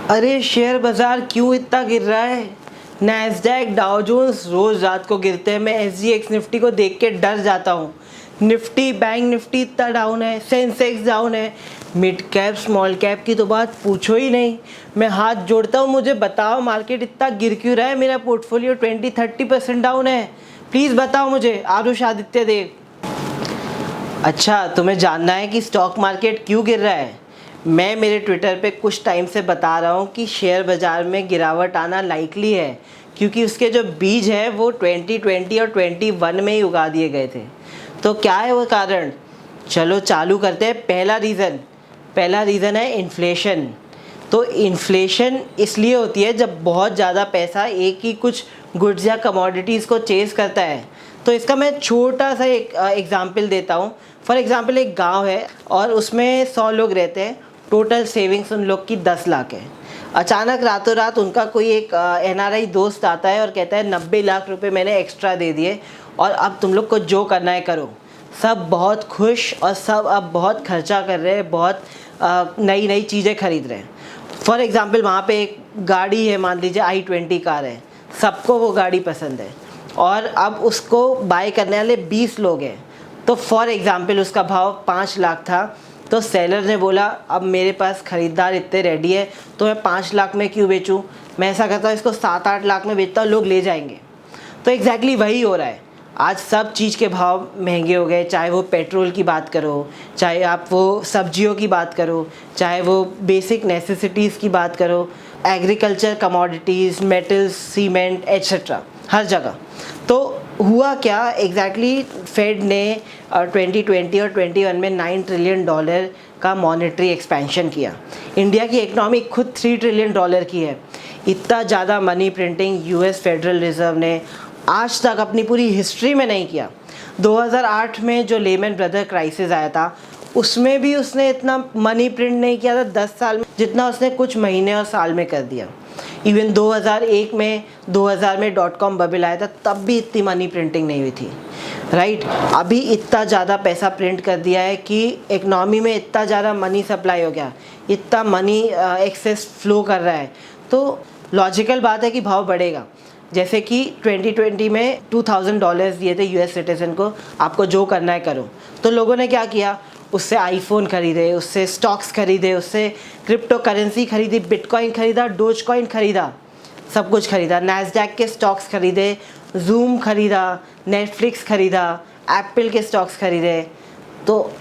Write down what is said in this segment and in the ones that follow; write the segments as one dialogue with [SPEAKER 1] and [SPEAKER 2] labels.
[SPEAKER 1] अरे शेयर बाजार क्यों इतना गिर रहा है। नैस्डैक डाउ जोन्स रोज रात को गिरते हैं। मैं SGX निफ्टी को देख के डर जाता हूँ। निफ्टी बैंक निफ्टी इतना डाउन है, सेंसेक्स डाउन है। मिड कैप स्मॉल कैप की तो बात पूछो ही नहीं। मैं हाथ जोड़ता हूँ, मुझे बताओ मार्केट इतना गिर क्यों रहा है। मेरा पोर्टफोलियो 20-30% डाउन है। प्लीज़ बताओ मुझे आरुष आदित्य देव। अच्छा, तुम्हें जानना है कि स्टॉक मार्केट क्यों गिर रहा है। मैं मेरे ट्विटर पे कुछ टाइम से बता रहा हूँ कि शेयर बाज़ार में गिरावट आना लाइकली है, क्योंकि उसके जो बीज हैं वो 2020 और 21 में ही उगा दिए गए थे। तो क्या है वो कारण, चलो चालू करते हैं। पहला रीज़न है इन्फ्लेशन। तो इन्फ्लेशन इसलिए होती है जब बहुत ज़्यादा पैसा एक ही कुछ गुड्स या कमोडिटीज़ को चेज़ करता है। तो इसका मैं छोटा सा एक एग्ज़ाम्पल देता हूँ। फॉर एग्ज़ाम्पल, एक गांव है और उसमें 100 लोग रहते हैं। टोटल सेविंग्स उन लोग की 10 लाख है। अचानक रातों रात उनका कोई एक NRI दोस्त आता है और कहता है 90 लाख रुपए मैंने एक्स्ट्रा दे दिए और अब तुम लोग को जो करना है करो। सब बहुत खुश और सब अब बहुत खर्चा कर रहे हैं, बहुत नई नई चीज़ें खरीद रहे हैं। फॉर एग्ज़ाम्पल, वहाँ पे एक गाड़ी है, मान लीजिए i20 कार है, सबको वो गाड़ी पसंद है और अब उसको बाय करने वाले 20 लोग हैं। तो फॉर एग्ज़ाम्पल उसका भाव 5 लाख था, तो सेलर ने बोला अब मेरे पास ख़रीदार इतने रेडी है तो मैं 5 लाख में क्यों बेचूं, मैं ऐसा करता हूँ इसको 7-8 लाख में बेचता हूँ, लोग ले जाएंगे। तो एग्जैक्टली वही हो रहा है। आज सब चीज़ के भाव महंगे हो गए, चाहे वो पेट्रोल की बात करो, चाहे आप वो सब्जियों की बात करो, चाहे वो बेसिक नेसेसिटीज़ की बात करो, agriculture commodities, metals, cement etcetera, हर जगह। तो हुआ क्या एग्जैक्टली, फेड ने 2020 और 21 में $9 ट्रिलियन का मॉनेटरी एक्सपेंशन किया। इंडिया की इकनॉमी खुद $3 ट्रिलियन की है। इतना ज़्यादा money printing US federal reserve ने आज तक अपनी पूरी हिस्ट्री में नहीं किया। 2008 में जो लेमन ब्रदर क्राइसिस आया था, उसमें भी उसने इतना मनी प्रिंट नहीं किया था 10 साल में, जितना उसने कुछ महीने और साल में कर दिया। इवन 2001 में 2000 में .com बबल आया था, तब भी इतनी मनी प्रिंटिंग नहीं हुई थी, राइट। अभी इतना ज़्यादा पैसा प्रिंट कर दिया है कि इकनॉमी में इतना ज़्यादा मनी सप्लाई हो गया, इतना मनी एक्सेस फ्लो कर रहा है, तो लॉजिकल बात है कि भाव बढ़ेगा। जैसे कि 2020 में $2000 दिए थे US सिटीजन को, आपको जो करना है करो। तो लोगों ने क्या किया, उससे आईफोन खरीदे, उससे स्टॉक्स खरीदे, उससे क्रिप्टो करेंसी खरीदी, बिटकॉइन खरीदा, डोज कॉइन खरीदा, सब कुछ खरीदा। नैस्डैक के स्टॉक्स खरीदे, जूम खरीदा, नेटफ्लिक्स खरीदा, एप्पल के स्टॉक्स खरीदे। तो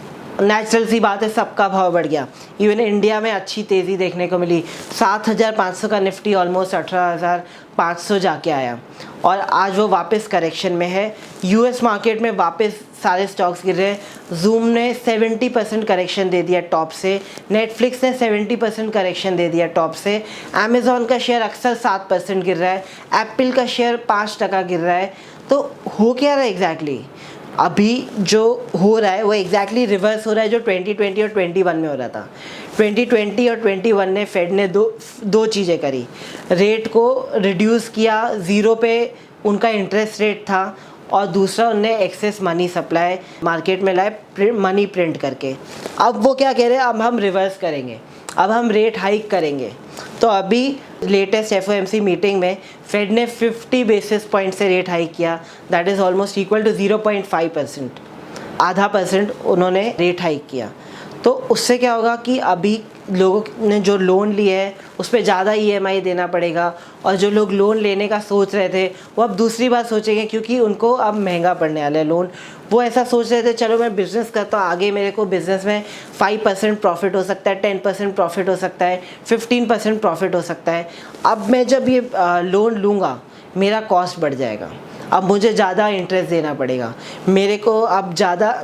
[SPEAKER 1] नेचुरल सी बात है, सबका भाव बढ़ गया। इवन इंडिया में अच्छी तेज़ी देखने को मिली। 7500 का निफ्टी ऑलमोस्ट 18500 जाके आया और आज वो वापस करेक्शन में है। US मार्केट में वापस सारे स्टॉक्स गिर रहे हैं। जूम ने 70% करेक्शन दे दिया टॉप से, नेटफ्लिक्स ने 70% करेक्शन दे दिया टॉप से, अमेज़ॉन का शेयर अक्सर 7% गिर रहा है, एप्पल का शेयर 5% गिर रहा है। तो हो क्या रहा है एग्जैक्टली, अभी जो हो रहा है वो एग्जैक्टली रिवर्स हो रहा है जो 2020 और 21 में हो रहा था। 2020 और 21 ने फेड ने दो चीज़ें करी। रेट को रिड्यूस किया, 0 पे उनका इंटरेस्ट रेट था, और दूसरा उनने एक्सेस मनी सप्लाई मार्केट में लाए मनी प्रिंट करके। अब वो क्या कह रहे हैं, अब हम रिवर्स करेंगे, अब हम रेट हाइक करेंगे। तो अभी लेटेस्ट FOMC मीटिंग में फेड ने 50 बेसिस पॉइंट से रेट हाइक किया, that is almost equal to 0.5%, आधा % उन्होंने रेट हाइक किया। तो उससे क्या होगा कि अभी लोगों ने जो लोन लिए है उस पर ज़्यादा EMI देना पड़ेगा, और जो लोग लोन लेने का सोच रहे थे वो अब दूसरी बात सोचेंगे, क्योंकि उनको अब महंगा पड़ने वाला है लोन। वो ऐसा सोच रहे थे चलो मैं बिज़नेस करता हूँ, आगे मेरे को बिज़नेस में 5% प्रॉफिट हो सकता है, 10% प्रॉफिट हो सकता है, 15% प्रॉफिट हो सकता है। अब मैं जब ये लोन लूँगा मेरा कॉस्ट बढ़ जाएगा, अब मुझे ज़्यादा इंटरेस्ट देना पड़ेगा, मेरे को अब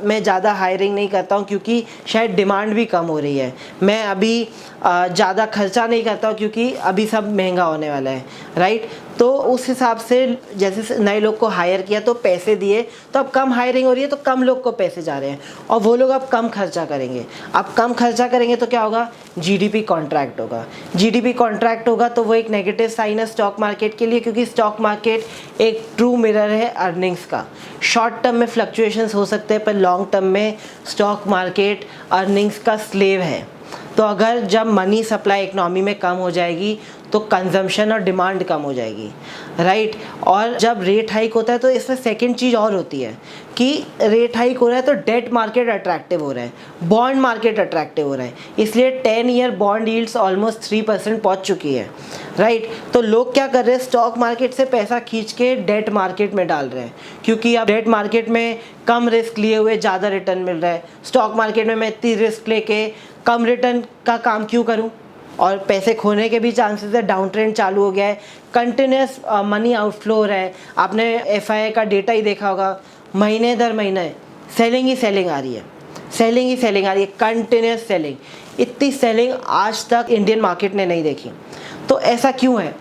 [SPEAKER 1] मैं ज़्यादा हायरिंग नहीं करता हूँ क्योंकि शायद डिमांड भी कम हो रही है, मैं अभी ज़्यादा खर्चा नहीं करता हूँ क्योंकि अभी सब महंगा होने वाला है, राइट। तो उस हिसाब से जैसे नए लोग को हायर किया तो पैसे दिए, तो अब कम हायरिंग हो रही है तो कम लोग को पैसे जा रहे हैं, और वो लोग अब कम खर्चा करेंगे। अब कम खर्चा करेंगे तो क्या होगा, GDP कॉन्ट्रैक्ट होगा। GDP कॉन्ट्रैक्ट होगा तो वो एक नेगेटिव साइन है स्टॉक मार्केट के लिए, क्योंकि स्टॉक मार्केट एक ट्रू मिरर है अर्निंग्स का। शॉर्ट टर्म में फ्लक्चुएशंस हो सकते हैं, पर लॉन्ग टर्म में स्टॉक मार्केट अर्निंग्स का स्लेव है। तो अगर जब मनी सप्लाई इकोनॉमी में कम हो जाएगी तो कंजम्पशन और डिमांड कम हो जाएगी, राइट। और जब रेट हाइक होता है तो इसमें सेकंड चीज़ और होती है कि रेट हाइक हो रहा है तो डेट मार्केट अट्रैक्टिव हो रहा है, बॉन्ड मार्केट अट्रैक्टिव हो रहा है, इसलिए 10 ईयर बॉन्ड यील्ड्स ऑलमोस्ट 3% पहुंच चुकी है, राइट। तो लोग क्या कर रहे हैं, स्टॉक मार्केट से पैसा खींच के डेट मार्केट में डाल रहे हैं, क्योंकि अब डेट मार्केट में कम रिस्क लिए हुए ज़्यादा रिटर्न मिल रहा है। स्टॉक मार्केट में मैं इतनी रिस्क लेके कम रिटर्न का काम क्यों करूं, और पैसे खोने के भी चांसेस है। डाउन ट्रेंड चालू हो गया है, कंटिन्यूस मनी आउटफ्लो हो रहा है। आपने एफआईआई का डेटा ही देखा होगा, महीने दर महीने सेलिंग ही सेलिंग आ रही है, सेलिंग ही सेलिंग आ रही है, कंटिन्यूस सेलिंग। इतनी सेलिंग आज तक इंडियन मार्केट ने नहीं देखी। तो ऐसा क्यों है?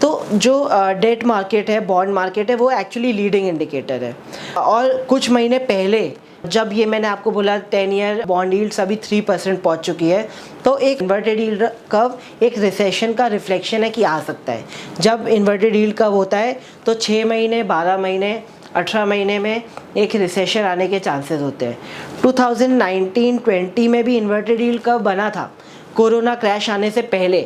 [SPEAKER 1] तो जो डेट मार्केट है, बॉन्ड मार्केट है, वो एक्चुअली लीडिंग इंडिकेटर है। और कुछ महीने पहले जब ये मैंने आपको बोला 10 ईयर बॉन्ड यील्ड्स अभी 3% पहुंच चुकी है, तो एक इन्वर्टेड यील्ड कर्व एक रिसेशन का रिफ्लेक्शन है कि आ सकता है। जब इन्वर्टेड यील्ड कर्व होता है तो 6 महीने, 12 महीने, 18 महीने में एक रिसेशन आने के चांसेस होते हैं। 2019-20 में भी इन्वर्टेड यील्ड कर्व बना था, कोरोना क्रैश आने से पहले।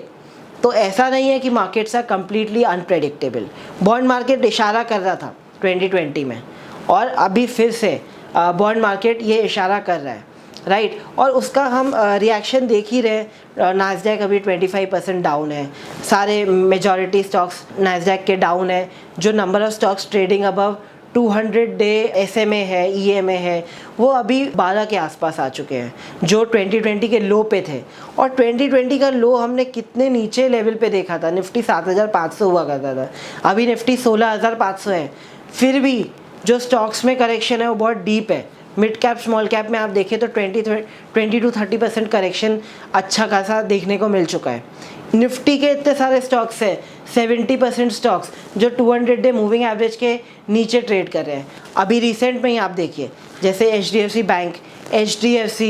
[SPEAKER 1] तो ऐसा नहीं है कि markets are completely unpredictable. Bond market इशारा कर रहा था 2020 में, और अभी फिर से बॉन्ड मार्केट ये इशारा कर रहा है, राइट। और उसका हम रिएक्शन देख ही रहे। नास्डैक अभी 25% डाउन है, सारे मेजॉरिटी स्टॉक्स नास्डैक के डाउन है। जो number of stocks trading above 200 day SMA है, EMA है, वो अभी 12 के आसपास आ चुके हैं, जो 2020 के लो पे थे। और 2020 का लो हमने कितने नीचे लेवल पे देखा था, निफ्टी 7500 हुआ करता था, अभी निफ्टी 16500 है। फिर भी जो स्टॉक्स में करेक्शन है वो बहुत डीप है। मिड कैप स्मॉल कैप में आप देखें तो 20 to 30% करेक्शन अच्छा खासा देखने को मिल चुका है। निफ्टी के इतने सारे स्टॉक्स है, 70% स्टॉक्स जो 200 डे मूविंग एवरेज के नीचे ट्रेड कर रहे हैं। अभी रिसेंट में ही आप देखिए, जैसे HDFC bank, HDFC,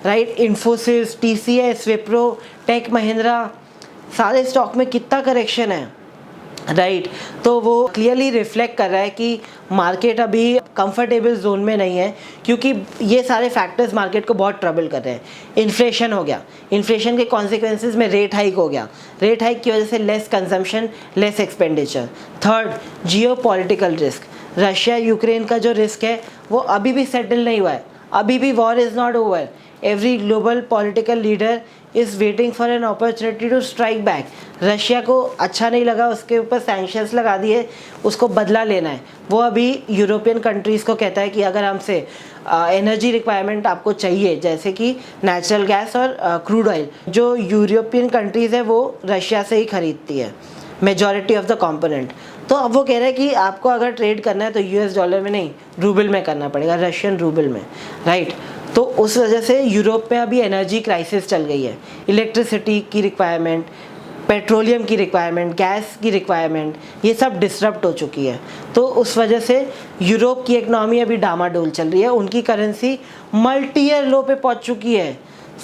[SPEAKER 1] right, Infosys, TCS, Wipro, tech Mahindra, सारे स्टॉक में कितना करेक्शन है, राइट। तो वो क्लियरली रिफ्लेक्ट कर रहा है कि मार्केट अभी कंफर्टेबल जोन में नहीं है, क्योंकि ये सारे फैक्टर्स मार्केट को बहुत ट्रबल कर रहे हैं। इन्फ्लेशन हो गया, इन्फ्लेशन के कॉन्सिक्वेंसेस में रेट हाइक हो गया, रेट हाइक की वजह से less consumption, less expenditure. Third, जियो पॉलिटिकल रिस्क, रशिया यूक्रेन का जो रिस्क है वो अभी भी सेटल नहीं हुआ है, अभी भी war is not over. Every global political leader is waiting for an opportunity to strike back. Russia को अच्छा नहीं लगा, उसके ऊपर सैंक्शंस लगा दिए, उसको बदला लेना है। वो अभी यूरोपियन कंट्रीज़ को कहता है कि अगर हमसे एनर्जी रिक्वायरमेंट आपको चाहिए, जैसे कि नेचुरल गैस और क्रूड ऑयल, जो यूरोपियन कंट्रीज़ है वो रशिया से ही खरीदती है मेजॉरिटी ऑफ द कंपोनेंट। तो अब वो कह रहे हैं कि आपको अगर ट्रेड करना है तो US डॉलर में नहीं, रूबल में करना पड़ेगा, रशियन रूबल में, राइट। तो उस वजह से यूरोप में अभी एनर्जी क्राइसिस चल गई है। इलेक्ट्रिसिटी की रिक्वायरमेंट, पेट्रोलियम की रिक्वायरमेंट, गैस की रिक्वायरमेंट, ये सब डिसरप्ट हो चुकी है। तो उस वजह से यूरोप की इकनॉमी अभी डामाडोल चल रही है। उनकी करेंसी मल्टी ईयर लो पे पहुंच चुकी है,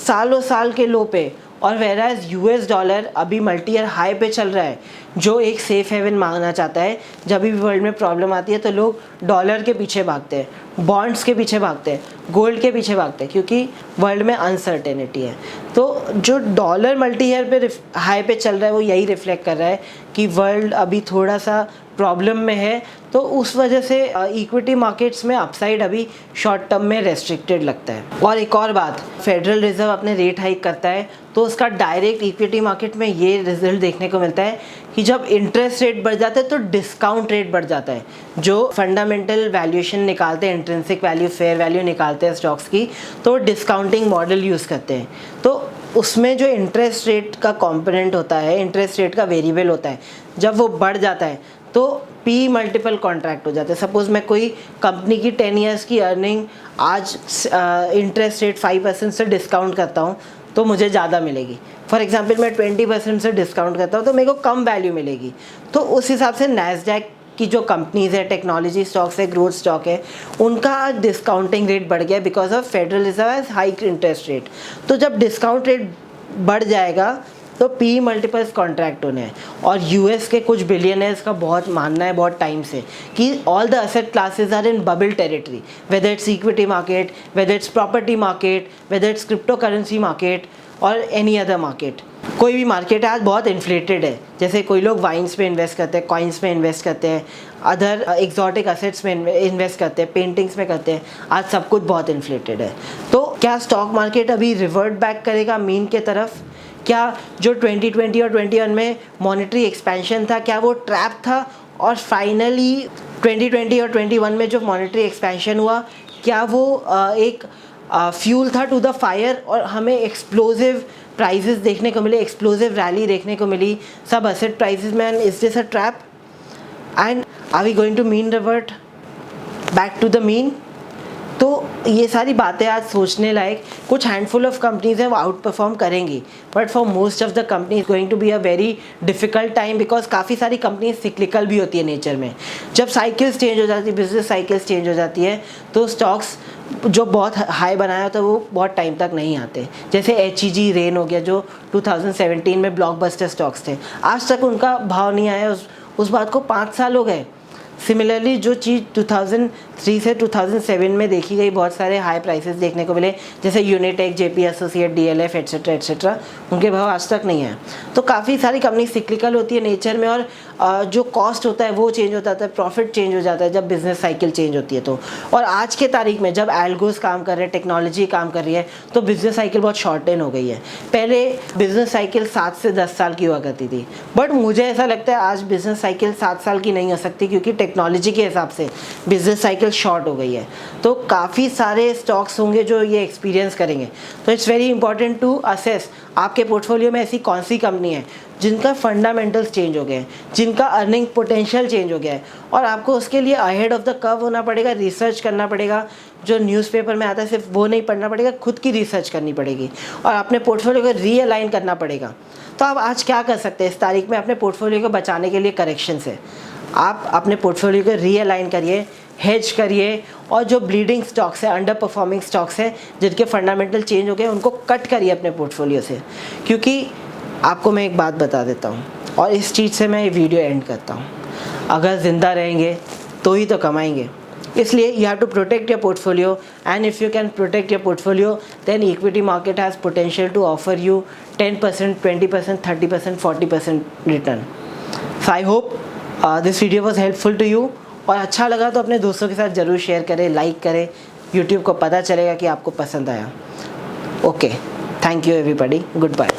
[SPEAKER 1] सालों साल के लो पे। और वेराज US डॉलर अभी मल्टी ईयर हाई पे चल रहा है, जो एक सेफ हेवन मांगना चाहता है। जब भी वर्ल्ड में प्रॉब्लम आती है तो लोग डॉलर के पीछे भागते हैं, बॉन्ड्स के पीछे भागते हैं, गोल्ड के पीछे भागते हैं, क्योंकि वर्ल्ड में अनसर्टेनिटी है। तो जो डॉलर मल्टी ईयर पे हाई पे चल रहा है वो यही रिफ्लेक्ट कर रहा है कि वर्ल्ड अभी थोड़ा सा प्रॉब्लम में है। तो उस वजह से इक्विटी मार्केट्स में अपसाइड अभी शॉर्ट टर्म में रेस्ट्रिक्टेड लगता है। और एक और बात, फेडरल रिजर्व अपने रेट हाइक करता है तो उसका डायरेक्ट इक्विटी मार्केट में ये रिजल्ट देखने को मिलता है कि जब इंटरेस्ट रेट बढ़ जाता है तो डिस्काउंट रेट बढ़ जाता है। जो फंडामेंटल वैल्यूएशन निकालते हैं, इंट्रिंसिक वैल्यू, फेयर वैल्यू निकालते हैं स्टॉक्स की, तो डिस्काउंटिंग मॉडल यूज़ करते हैं। तो उसमें जो इंटरेस्ट रेट का कंपोनेंट होता है, इंटरेस्ट रेट का वेरिएबल होता है, जब वो बढ़ जाता है तो P मल्टीपल कॉन्ट्रैक्ट हो जाते हैं। सपोज मैं कोई कंपनी की 10 ईयर्स की अर्निंग आज इंटरेस्ट रेट 5% से डिस्काउंट करता हूँ तो मुझे ज़्यादा मिलेगी। फॉर एग्जांपल मैं 20% से डिस्काउंट करता हूँ तो मेरे को कम वैल्यू मिलेगी। तो उस हिसाब से नैस्डैक की जो कंपनीज़ है, टेक्नोलॉजी स्टॉक्स है, ग्रोथ स्टॉक है, उनका डिस्काउंटिंग रेट बढ़ गया because of federal reserve has hike interest rate. तो जब डिस्काउंट रेट बढ़ जाएगा तो P मल्टीपल्स कॉन्ट्रैक्ट होने हैं। और US के कुछ बिलियनर्स का बहुत मानना है बहुत टाइम से कि all the asset classes are in bubble territory, whether it's equity market, whether it's property market, whether it's crypto currency market, और एनी अदर मार्केट। कोई भी मार्केट है आज बहुत इन्फ्लेटेड है। जैसे कोई लोग वाइन्स में इन्वेस्ट करते हैं, कॉइन्स में इन्वेस्ट करते हैं, अदर एक्सॉटिक असेट्स में इन्वेस्ट करते हैं, पेंटिंग्स में करते हैं। आज सब कुछ बहुत इन्फ्लेटेड है। तो क्या स्टॉक मार्केट अभी रिवर्ट बैक करेगा मीन के तरफ? क्या जो 2020 और 2021 में मॉनेटरी एक्सपेंशन था, क्या वो ट्रैप था? और फाइनली 2020 और 2021 में जो मॉनेटरी एक्सपेंशन हुआ, क्या वो एक फ्यूल था टू द फायर और हमें एक्सप्लोजिव प्राइजेस देखने को मिले, एक्सप्लोजिव रैली देखने को मिली सब असेट प्राइसेस में? And is this a trap? And are we going to mean revert back to the mean? तो ये सारी बातें आज सोचने लायक। कुछ हैंडफुल ऑफ कंपनीज हैं वो आउट परफॉर्म करेंगी, but for most of the companies going to be a very difficult time, because काफ़ी सारी कंपनीज सिक्लिकल भी होती है नेचर में। जब साइकिल्स चेंज हो जाती है, बिजनेस साइकिल्स चेंज हो जाती है, तो स्टॉक्स जो बहुत हाई बनाया होता है वो बहुत टाइम तक नहीं आते। जैसे HEG रेन हो गया जो 2017 में ब्लॉकबस्टर स्टॉक्स थे, आज तक उनका भाव नहीं आया। उस बात को 5 साल हो गए। सिमिलरली जो चीज़ 2003 से 2007 में देखी गई, बहुत सारे हाई प्राइसेस देखने को मिले, जैसे Unitech, JP associate, DLF etcetera etcetera, उनके भाव आज तक नहीं है। तो काफ़ी सारी कंपनी सिक्लिकल होती है नेचर में, और जो कॉस्ट होता है वो चेंज हो जाता है, प्रॉफिट चेंज हो जाता है जब बिजनेस साइकिल चेंज होती है। तो और आज के तारीख में जब एल्गोस काम कर रहे हैं, टेक्नोलॉजी काम कर रही है, तो बिजनेस साइकिल बहुत शॉर्टेन हो गई है। पहले बिजनेस साइकिल 7 से 10 साल की हुआ करती थी, बट मुझे ऐसा लगता है आज बिजनेस साइकिल 7 साल की नहीं हो सकती, क्योंकि टेक्नोलॉजी के हिसाब से बिजनेस साइकिल शॉर्ट हो गई है। तो काफ़ी सारे स्टॉक्स होंगे जो ये एक्सपीरियंस करेंगे। तो it's very important to assess आपके पोर्टफोलियो में ऐसी कौन सी कंपनी है जिनका फंडामेंटल्स चेंज हो गए हैं, जिनका अर्निंग पोटेंशियल चेंज हो गया है, और आपको उसके लिए अहेड ऑफ द कर्व होना पड़ेगा, रिसर्च करना पड़ेगा। जो न्यूज़पेपर में आता है सिर्फ वो नहीं पढ़ना पड़ेगा, खुद की रिसर्च करनी पड़ेगी और अपने पोर्टफोलियो को रीअलाइन करना पड़ेगा। तो आप आज क्या कर सकते हैं इस तारीख में अपने पोर्टफोलियो को बचाने के लिए? करेक्शन से आप अपने पोर्टफोलियो को रीअलाइन करिए, हेज करिए, और जो ब्लीडिंग स्टॉक्स है, अंडर परफॉर्मिंग स्टॉक्स हैं जिनके फंडामेंटल चेंज हो गए, उनको कट करिए अपने पोर्टफोलियो से। क्योंकि आपको मैं एक बात बता देता हूँ, और इस चीज़ से मैं ये वीडियो एंड करता हूँ, अगर ज़िंदा रहेंगे तो ही तो कमाएंगे। इसलिए you have to protect your portfolio, and if you can protect your portfolio then equity market has potential to offer you 10%, 20%, 30%, 40% return. So I hope this video was helpful to you, और अच्छा लगा तो अपने दोस्तों के साथ ज़रूर share करें, लाइक करें। यूट्यूब को पता चलेगा कि आपको पसंद आया। Okay, thank you everybody, good bye.